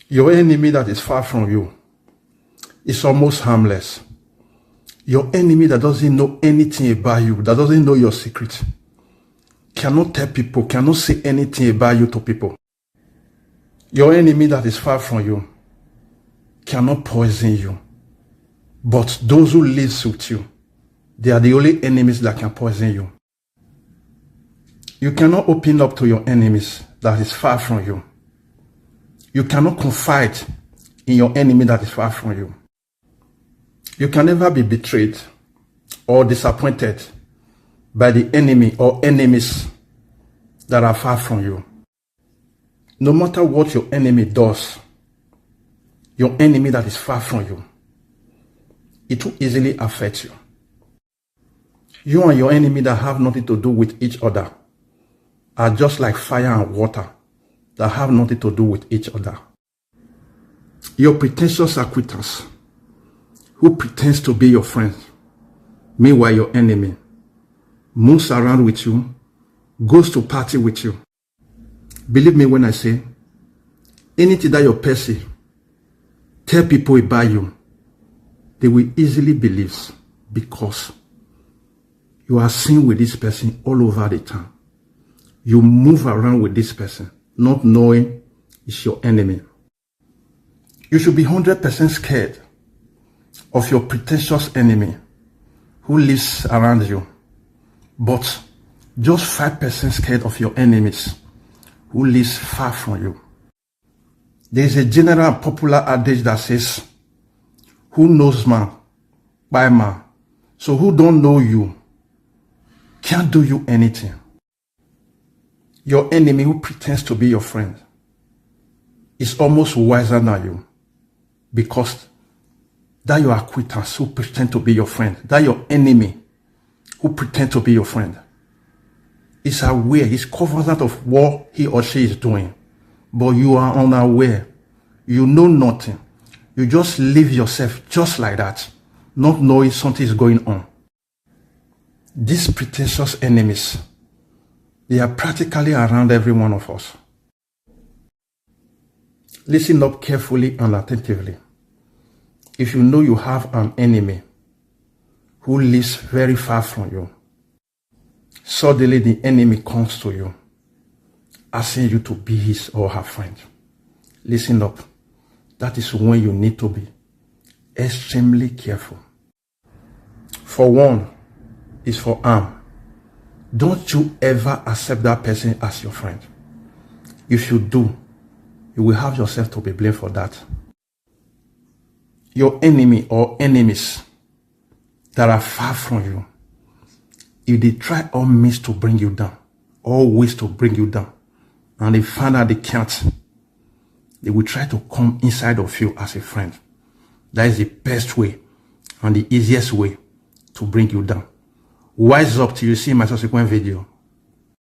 Your enemy that is far from you is almost harmless. Your enemy that doesn't know anything about you, that doesn't know your secret, cannot tell people, cannot say anything about you to people. Your enemy that is far from you cannot poison you. But those who live with you, they are the only enemies that can poison you. You cannot open up to your enemies that is far from you. You cannot confide in your enemy that is far from you. You can never be betrayed or disappointed by the enemy or enemies that are far from you. No matter what your enemy does, your enemy that is far from you, it will easily affect you. You and your enemy that have nothing to do with each other are just like fire and water that have nothing to do with each other. Your pretentious acquaintance, who pretends to be your friend, meanwhile your enemy, moves around with you, goes to party with you. Believe me when I say, anything that your person tell people about you, they will easily believe because you are seen with this person all over the town. You move around with this person, not knowing it's your enemy. You should be 100% scared of your pretentious enemy who lives around you, but just 5% scared of your enemies who lives far from you. There is a general and popular adage that says, who knows man, by man. So who don't know you can't do you anything. Your enemy who pretends to be your friend is almost wiser than you, because that your acquaintance who pretend to be your friend, that your enemy who pretend to be your friend, is aware, is cognizant of what he or she is doing, but you are unaware. You know nothing. You just live yourself just like that, not knowing something is going on. These pretentious enemies, they are practically around every one of us. Listen up carefully and attentively. If you know you have an enemy who lives very far from you, suddenly the enemy comes to you, asking you to be his or her friend. Listen up. That is when you need to be extremely careful. For one, is for harm. Don't you ever accept that person as your friend. If you do, you will have yourself to be blamed for that. Your enemy or enemies that are far from you, if they try all means to bring you down, all ways to bring you down, and they find out they can't, they will try to come inside of you as a friend. That is the best way and the easiest way to bring you down. Wise up till you see my subsequent video.